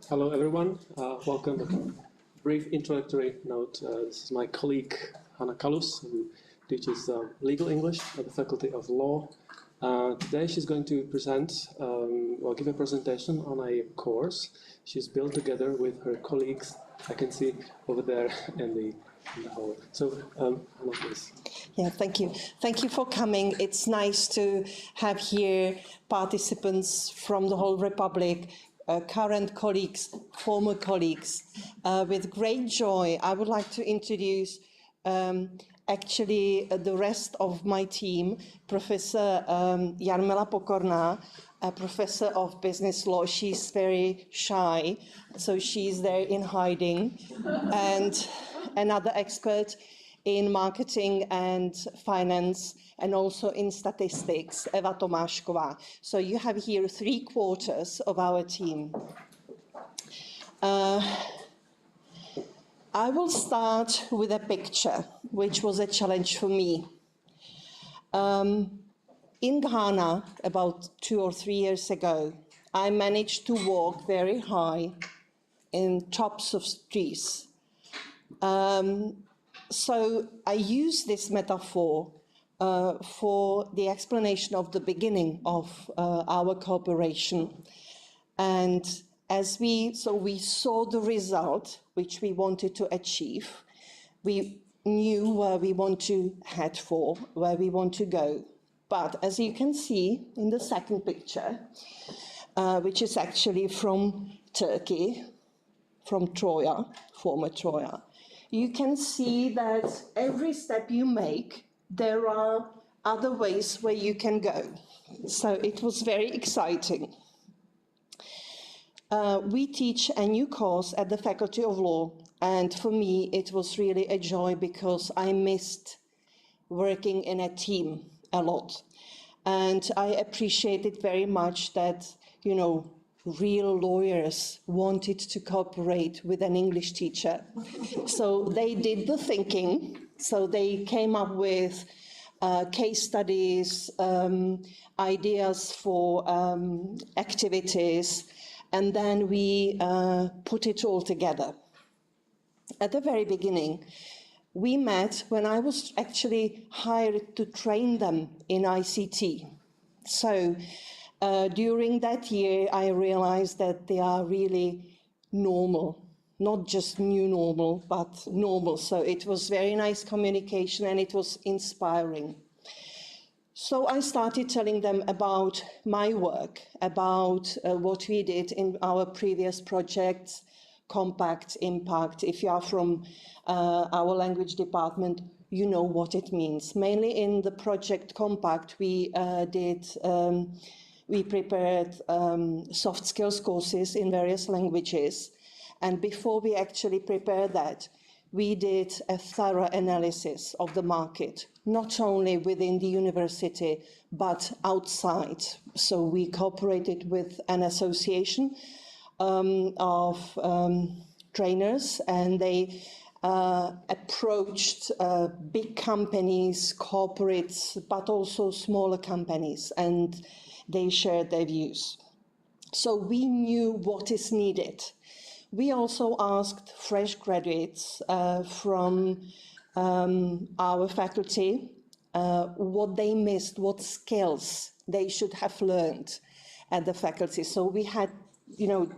Hello, everyone. Welcome. A brief introductory note. This is my colleague, Hana Kallus, who teaches legal English at the Faculty of Law. Today she's going to give a presentation on a course she's built together with her colleagues. I can see over there in the hall. So, Hana, please. Yeah, thank you. Thank you for coming. It's nice to have here participants from the whole Republic, current colleagues, former colleagues. With great joy, I would like to introduce the rest of my team, Professor Jarmila Pokorná, a professor of business law. She's very shy, so she's there in hiding. And another expert in marketing and finance, and also in statistics, Eva Tomášková. So you have here 3/4 of our team. I will start with a picture, which was a challenge for me. In Ghana, about 2 or 3 years ago, I managed to walk very high in tops of trees. So I use this metaphor for the explanation of the beginning of our cooperation. And we saw the result which we wanted to achieve. We knew where we want to head for, where we want to go. But as you can see in the second picture, which is actually from Turkey, from Troya, former Troya, you can see that every step you make, there are other ways where you can go. So it was very exciting. We teach a new course at the Faculty of Law, and for me it was really a joy because I missed working in a team a lot. And I appreciated very much that, real lawyers wanted to cooperate with an English teacher. So they did the thinking. So they came up with case studies, ideas for activities, and then we put it all together. At the very beginning, we met when I was actually hired to train them in ICT. So during that year, I realized that they are really normal, not just new normal, but normal. So it was very nice communication and it was inspiring. So I started telling them about my work, about what we did in our previous projects, Compact, Impact. If you are from our language department, you know what it means. Mainly in the project Compact, we prepared soft skills courses in various languages. And before we actually prepared that, we did a thorough analysis of the market, not only within the university, but outside. So we cooperated with an association of trainers, and they approached big companies, corporates, but also smaller companies, and they shared their views. So we knew what is needed. We also asked fresh graduates from our faculty what they missed, what skills they should have learned at the faculty. So we had,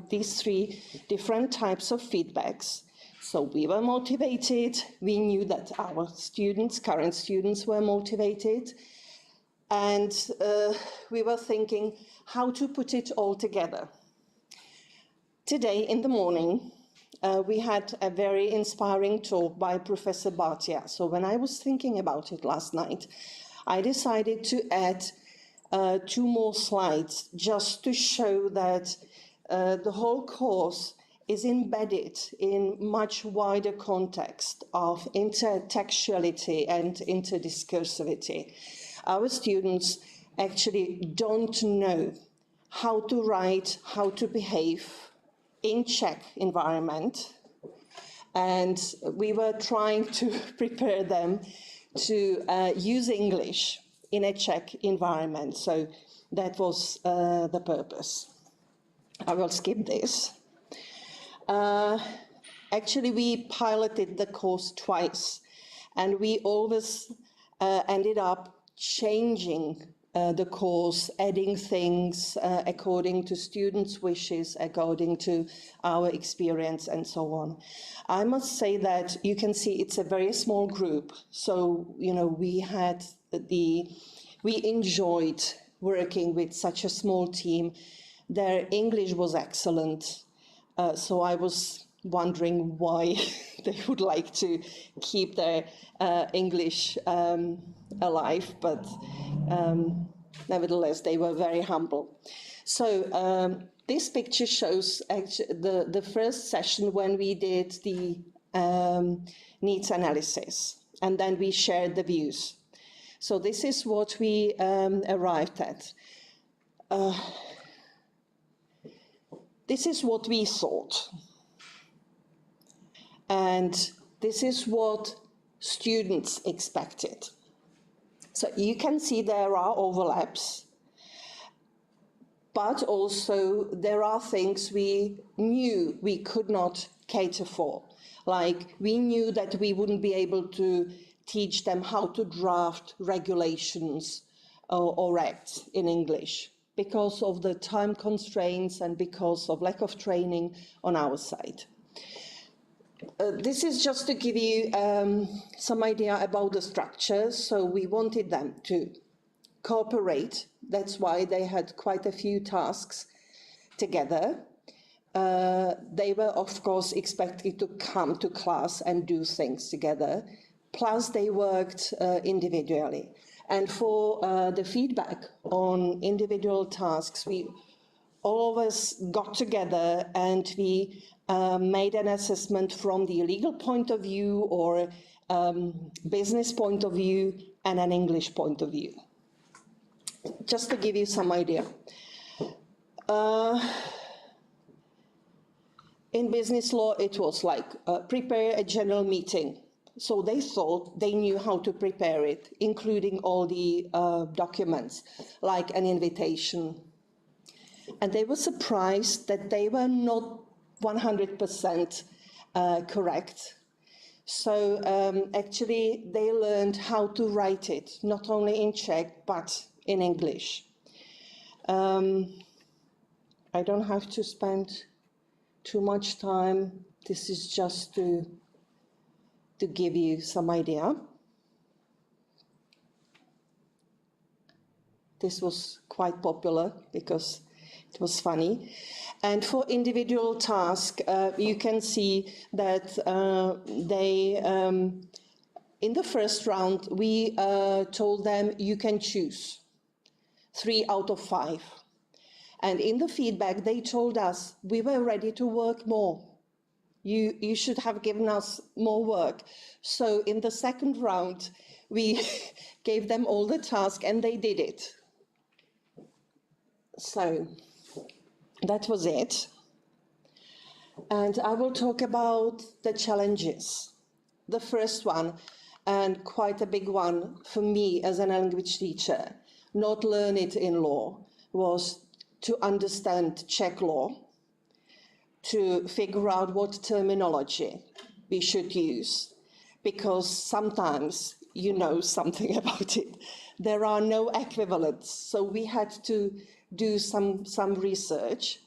these 3 different types of feedbacks. So we were motivated. We knew that our students, current students, were motivated. And we were thinking how to put it all together. Today in the morning, we had a very inspiring talk by Professor Bhatia. So when I was thinking about it last night, I decided to add 2 more slides just to show that the whole course is embedded in much wider context of intertextuality and interdiscursivity. Our students actually don't know how to write, how to behave in Czech environment. And we were trying to prepare them to use English in a Czech environment. So that was the purpose. I will skip this. Actually, we piloted the course twice, and we always ended up changing the course, adding things according to students' wishes, according to our experience, and so on. I must say that you can see it's a very small group, so we enjoyed working with such a small team. Their English was excellent, so I was wondering why they would like to keep their English alive, but nevertheless, they were very humble. So this picture shows the first session when we did the needs analysis, and then we shared the views. So this is what we arrived at. This is what we thought. And this is what students expected. So you can see there are overlaps, but also there are things we knew we could not cater for. Like we knew that we wouldn't be able to teach them how to draft regulations or acts in English because of the time constraints and because of lack of training on our side. This is just to give you some idea about the structure. So we wanted them to cooperate. That's why they had quite a few tasks together. They were, of course, expected to come to class and do things together. Plus, they worked individually. And for the feedback on individual tasks, we all of us got together and we made an assessment from the legal point of view or business point of view and an English point of view. Just to give you some idea. In business law, it was like prepare a general meeting. So they thought they knew how to prepare it, including all the documents, like an invitation. And they were surprised that they were not 100% correct. So actually, they learned how to write it, not only in Czech, but in English. I don't have to spend too much time. This is just to give you some idea. This was quite popular because it was funny. And for individual tasks, you can see that in the first round, we told them you can choose 3 out of 5. And in the feedback, they told us we were ready to work more. You should have given us more work. So in the second round, we gave them all the tasks and they did it. So that was it. And I will talk about the challenges. The first one, and quite a big one for me as a language teacher, not learn it in law, was to understand Czech law, to figure out what terminology we should use, because sometimes you know something about it. There are no equivalents, so we had to do some research.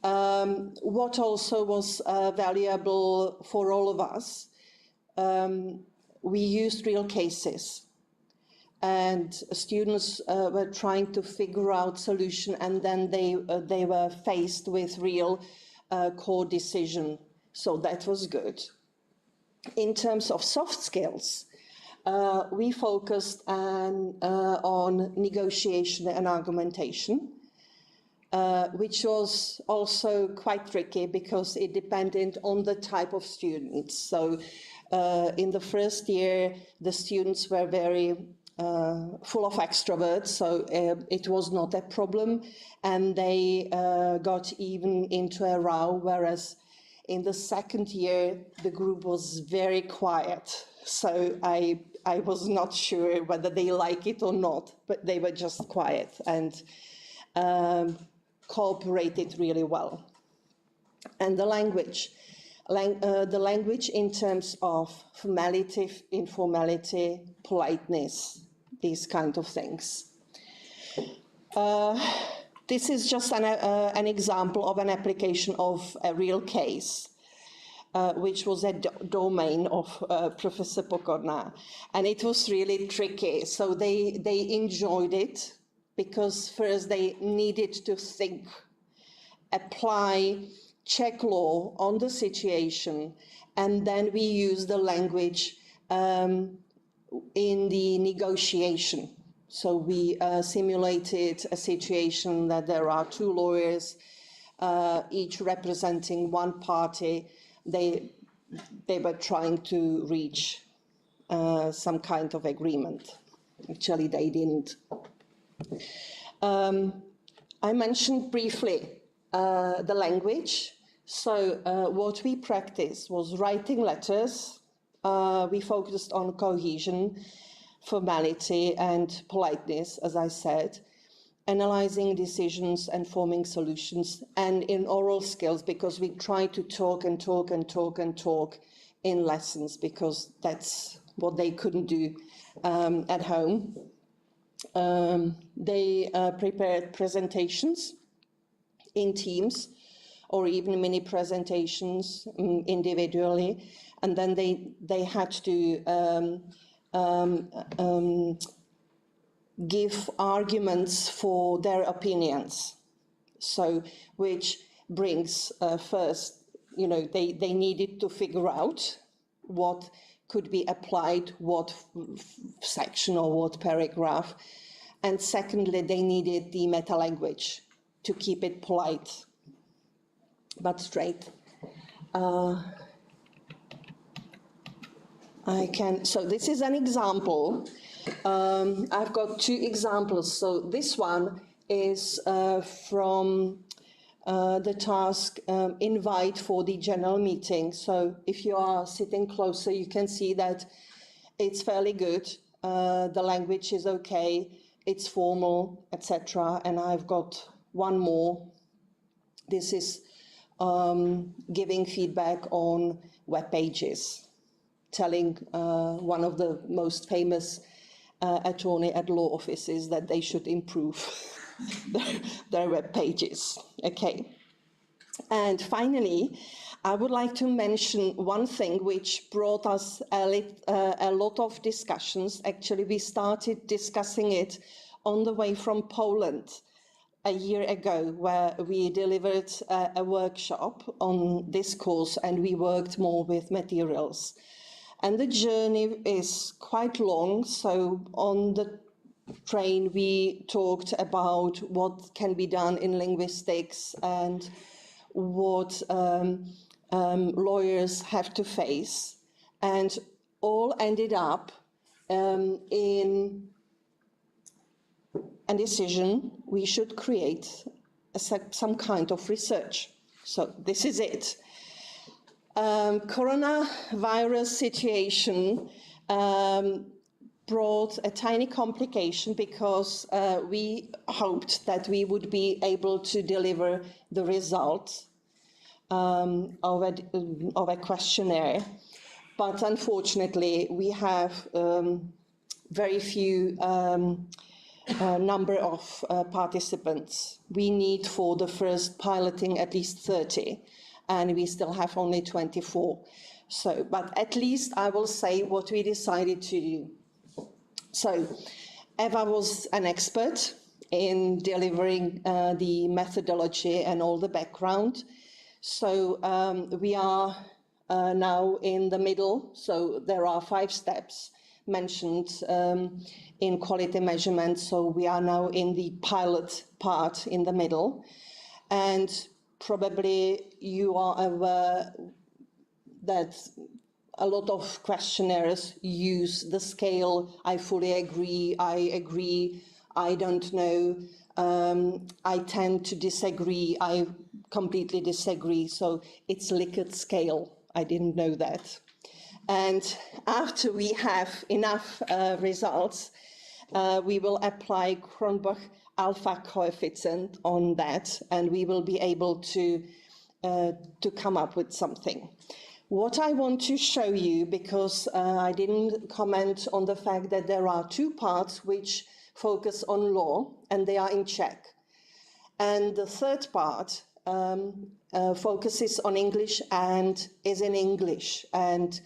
What also was valuable for all of us, we used real cases. And students were trying to figure out solution, and then they were faced with real court decision. So that was good. In terms of soft skills, we focused on negotiation and argumentation, which was also quite tricky because it depended on the type of students. So in the first year, the students were very full of extroverts, so it was not a problem, and they got even into a row, whereas in the second year, the group was very quiet. So I was not sure whether they like it or not, but they were just quiet and cooperated really well. And the language. The language in terms of formality, informality, politeness, these kind of things. This is just an example of an application of a real case, which was a domain of Professor Pokorná. And it was really tricky. So they enjoyed it because first they needed to think, apply Czech law on the situation, and then we use the language in the negotiation. So we simulated a situation that there are two lawyers, each representing one party. They were trying to reach some kind of agreement. Actually, they didn't. I mentioned briefly the language. So what we practiced was writing letters. We focused on cohesion, formality, and politeness, as I said, analyzing decisions and forming solutions, and in oral skills, because we try to talk and talk and talk and talk in lessons, because that's what they couldn't do at home. They prepared presentations in teams, or even mini presentations individually, and then they had to give arguments for their opinions. So, which brings first, they needed to figure out what could be applied, what section or what paragraph, and secondly, they needed the meta language to keep it polite but straight. So this is an example. I've got two examples. So this one is from the task invite for the general meeting. So if you are sitting closer, you can see that it's fairly good. The language is okay. It's formal, etc. And I've got one more. This is giving feedback on web pages, telling one of the most famous attorney at law offices that they should improve their web pages. Okay. And finally, I would like to mention one thing which brought us a lot of discussions. Actually, we started discussing it on the way from Poland a year ago, where we delivered a workshop on this course, and we worked more with materials. And the journey is quite long, so on the train we talked about what can be done in linguistics and what lawyers have to face, and all ended up in a decision: we should create some kind of research. So this is it. Coronavirus situation brought a tiny complication, because we hoped that we would be able to deliver the result of a questionnaire, but unfortunately we have very few number of participants. We need for the first piloting at least 30, and we still have only 24. So, but at least I will say what we decided to do. So, Eva was an expert in delivering the methodology and all the background. So we are now in the middle. So there are 5 steps mentioned in quality measurement. So we are now in the pilot part in the middle. And probably you are aware that a lot of questionnaires use the scale: I fully agree, I don't know, I tend to disagree, I completely disagree. So it's Likert scale. I didn't know that. And after we have enough results, we will apply Cronbach alpha coefficient on that, and we will be able to to come up with something. What I want to show you, because I didn't comment on the fact that there are two parts which focus on law, and they are in Czech. And the third part focuses on English and is in English, and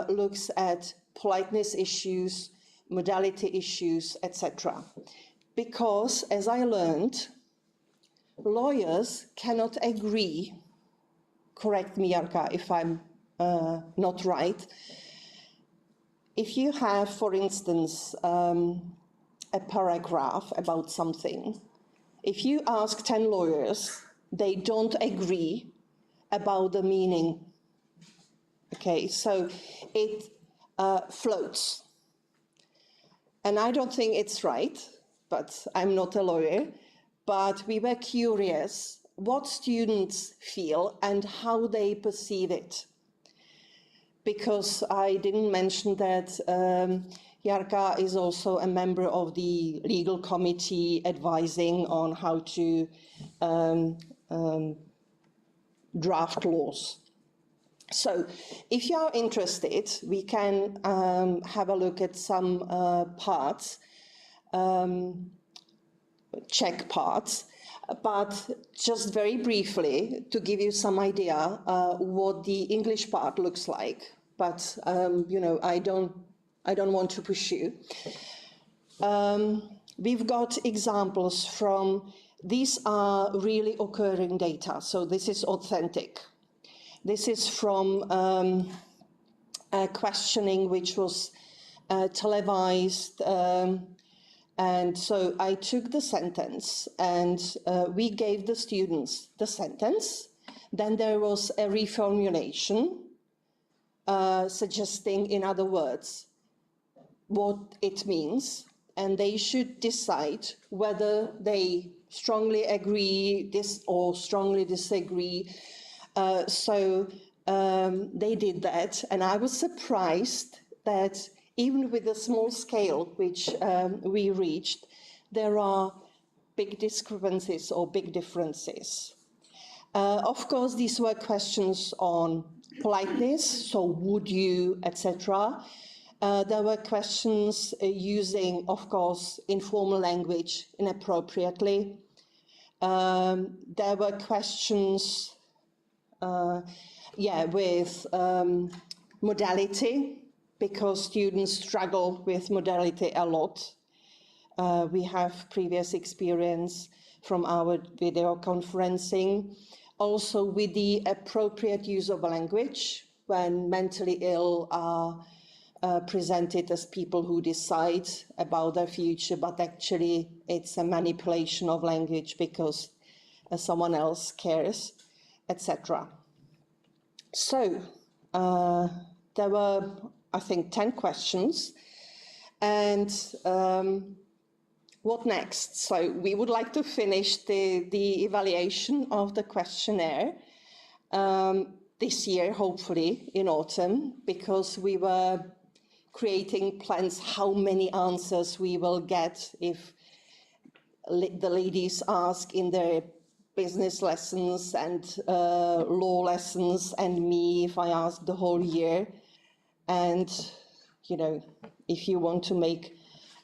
looks at politeness issues, modality issues, etc. Because, as I learned, lawyers cannot agree, correct me, Jarka, if I'm not right. If you have, for instance, a paragraph about something, if you ask 10 lawyers, they don't agree about the meaning. Okay, so it floats. And I don't think it's right, but I'm not a lawyer. But we were curious what students feel and how they perceive it. Because I didn't mention that Jarka is also a member of the legal committee advising on how to draft laws. So if you are interested, we can have a look at some parts, Czech parts, but just very briefly to give you some idea what the English part looks like. But you know, I don't want to push you. We've got examples from, these are really occurring data, so this is authentic. This is from a questioning which was televised, and so I took the sentence and we gave the students the sentence. Then there was a reformulation suggesting, in other words, what it means, and they should decide whether they strongly agree or strongly disagree. So they did that, and I was surprised that even with the small scale which we reached, there are big discrepancies or big differences. Of course, these were questions on politeness, so would you, etc. There were questions using, of course, informal language inappropriately. There were questions with modality, because students struggle with modality a lot. We have previous experience from our video conferencing. Also with the appropriate use of language when mentally ill are presented as people who decide about their future, but actually it's a manipulation of language because someone else cares, etc. So there were, I think, 10 questions. And what next? So we would like to finish the evaluation of the questionnaire this year, hopefully in autumn, because we were creating plans how many answers we will get if the ladies ask in their business lessons and law lessons, and me if I ask the whole year. And, you know, if you want to make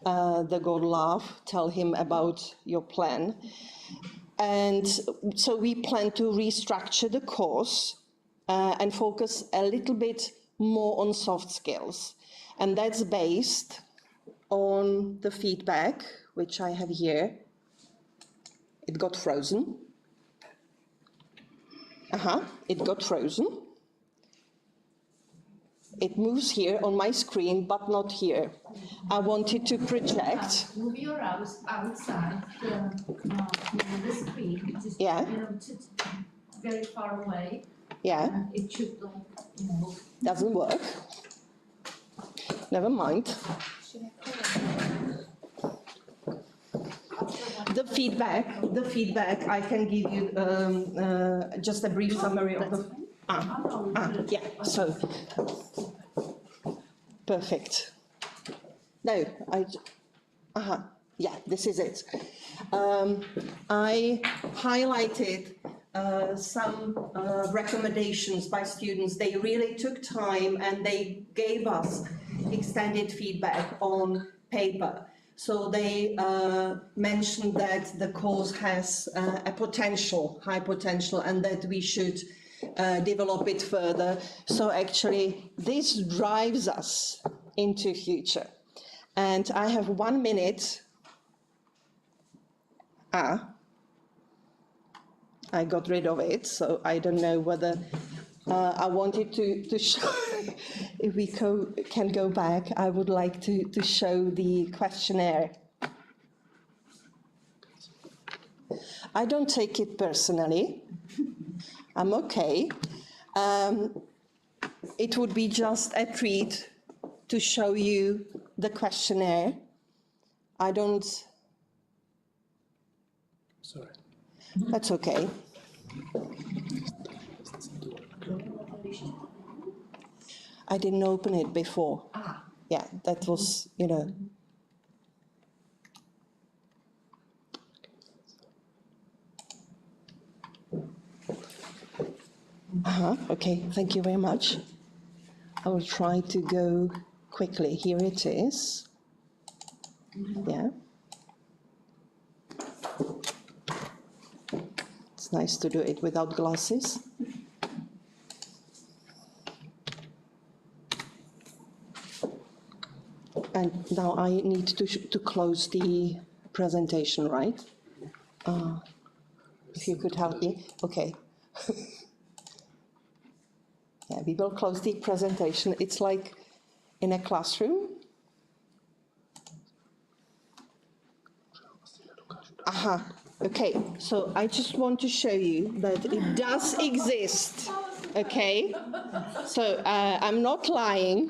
the God laugh, tell him about your plan. And so we plan to restructure the course and focus a little bit more on soft skills. And that's based on the feedback, which I have here. It got frozen. It got frozen. It moves here on my screen, but not here. I wanted to project. Move your outside the screen. Just, Yeah. You know, very far away. Yeah. It should, you know. Doesn't work. Never mind. The feedback, I can give you just a brief summary of the... Yeah, so, perfect. No, yeah, this is it. I highlighted some recommendations by students. They really took time and they gave us extended feedback on paper. So they mentioned that the course has a potential, high potential, and that we should develop it further. So actually, this drives us into future. And I have 1 minute. I got rid of it, so I don't know whether I wanted to show, if we can go back, I would like to show the questionnaire. I don't take it personally. I'm okay. It would be just a treat to show you the questionnaire. I don't... Sorry. That's okay. I didn't open it before. Yeah, that was, you know. Okay, thank you very much. I will try to go quickly. Here it is. Yeah. It's nice to do it without glasses. And now I need to close the presentation, right? If you could help me. Okay. Yeah, we will close the presentation. It's like in a classroom. Okay, so I just want to show you that it does exist. Okay, so I'm not lying.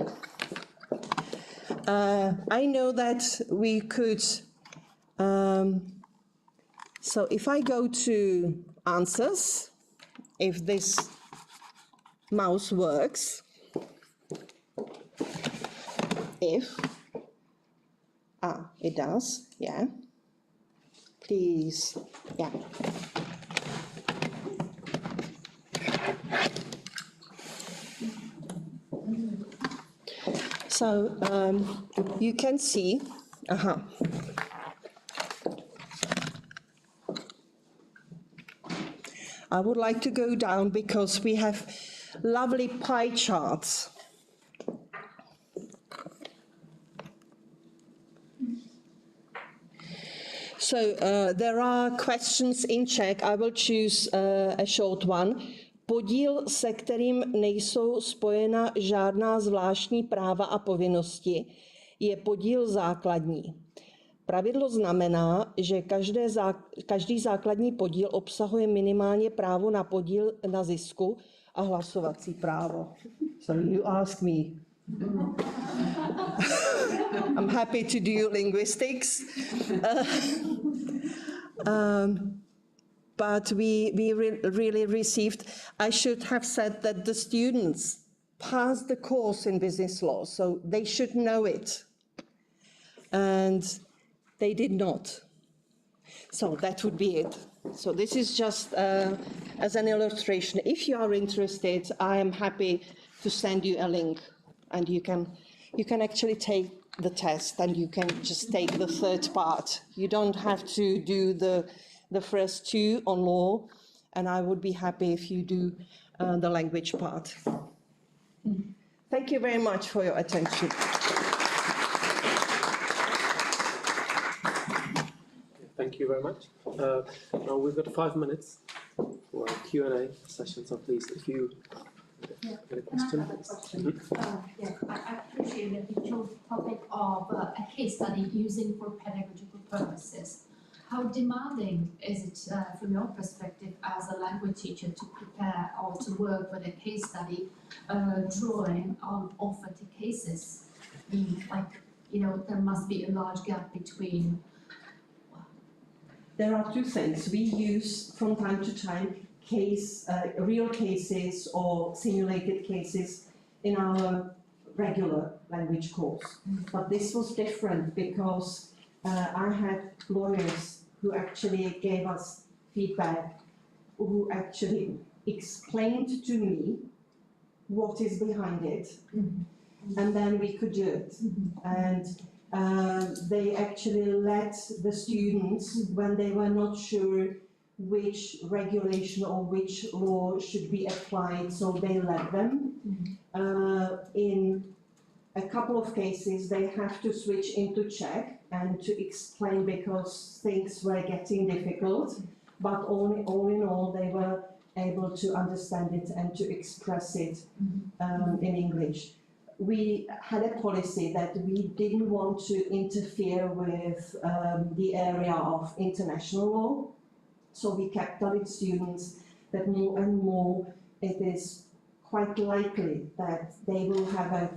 I know that we could, so if I go to answers, if this mouse works, it does, yeah. Please, yeah. So you can see, I would like to go down because we have lovely pie charts. So there are questions in Czech. I will choose a short one. Podíl, se kterým nejsou spojena žádná zvláštní práva a povinnosti, je podíl základní. Pravidlo znamená, že každý základní podíl obsahuje minimálně právo na podíl na zisku a hlasovací právo. So you ask me. I'm happy to do linguistics. But we really received, I should have said that the students passed the course in business law, so they should know it. And they did not. So that would be it. So this is just as an illustration. If you are interested, I am happy to send you a link, and you can actually take the test, and you can just take the third part. You don't have to do the first two on law, and I would be happy if you do the language part. Thank you very much for your attention. Thank you very much. Now we've got 5 minutes for a Q&A session, so please, if you get a question. I have a question. I appreciate that you chose the topic of a case study using for pedagogical purposes. How demanding is it from your perspective as a language teacher to prepare or to work with a case study drawing on offered cases? There must be a large gap between. There are two things. We use from time to time real cases or simulated cases in our regular language course. But this was different because I had lawyers who actually gave us feedback who actually explained to me what is behind it, and then we could do it. And they actually let the students, when they were not sure which regulation or which law should be applied, so they let them. In a couple of cases, they have to switch into Czech and to explain because things were getting difficult, but all in all, they were able to understand it and to express it in English. We had a policy that we didn't want to interfere with the area of international law, so we kept telling students that more and more it is quite likely that they will have a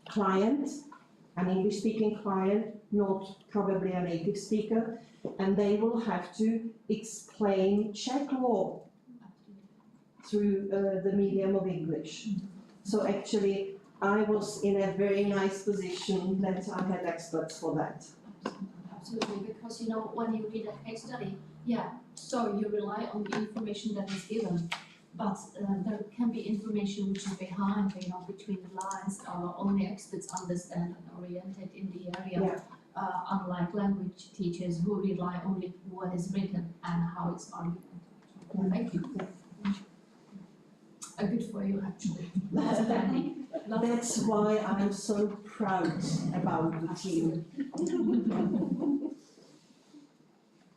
client, an English-speaking client, not probably a native speaker, and they will have to explain Czech law through the medium of English. So actually, I was in a very nice position that I had experts for that. Absolutely, because you know, when you read a case study, yeah, so you rely on the information that is given, but there can be information which is behind, you know, between the lines, only experts understand and oriented in the area, unlike language teachers who rely only on what is written and how it's argued. Thank you. Good for you, actually. That's why I'm so proud about the team.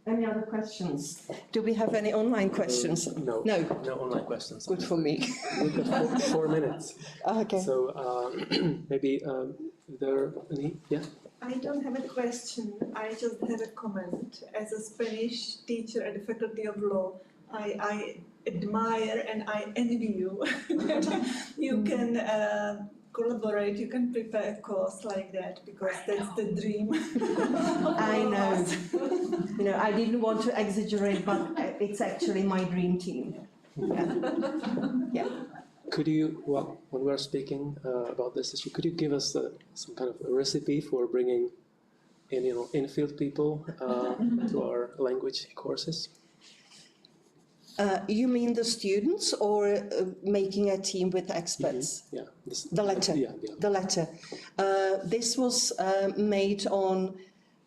Any other questions? Do we have any online questions? No. No. No online questions. Good for me. We've got 4 minutes. Okay. So maybe there any? Yeah. I don't have a question. I just have a comment. As a Spanish teacher at the Faculty of Law, I admire and I envy you that you can collaborate, you can prepare a course like that, because that's the dream. I know. You know, I didn't want to exaggerate, but it's actually my dream team. Yeah. Yeah. Could you, well, when we're speaking about this issue, could you give us some kind of a recipe for bringing in, you know, in-field people to our language courses? You mean the students or making a team with experts? Yeah. The latter. Yeah. The latter. This was made on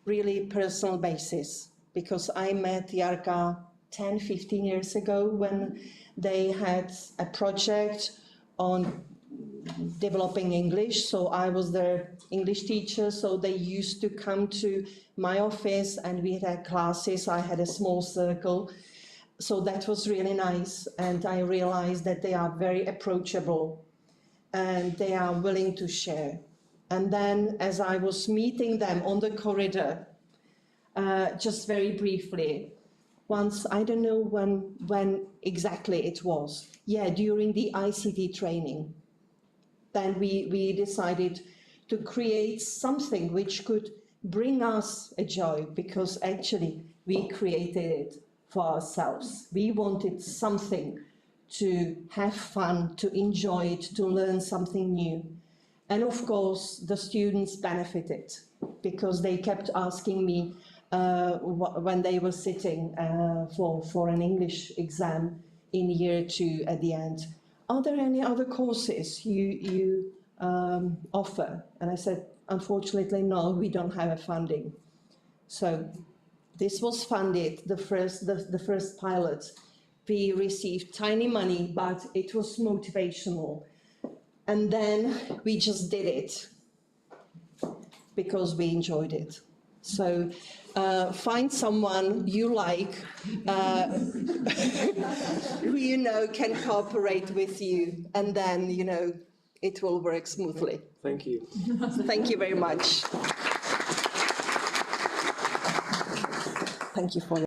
really personal basis, because I met Jarka 10, 15 years ago when they had a project on developing English. So I was their English teacher, so they used to come to my office and we had classes. I had a small circle. So that was really nice, and I realized that they are very approachable and they are willing to share. And then as I was meeting them on the corridor, just very briefly, once, I don't know when exactly it was, during the ICT training, then we decided to create something which could bring us a joy, because actually we created it for ourselves. We wanted something to have fun, to enjoy it, to learn something new. And of course, the students benefited, because they kept asking me when they were sitting for an English exam in year 2 at the end, are there any other courses you offer? And I said, unfortunately, no, we don't have a funding. So this was funded, the first pilot. We received tiny money, but it was motivational. And then we just did it because we enjoyed it. So find someone you like, who you know can cooperate with you, and then, you know, it will work smoothly. Thank you. Thank you very much. Thank you for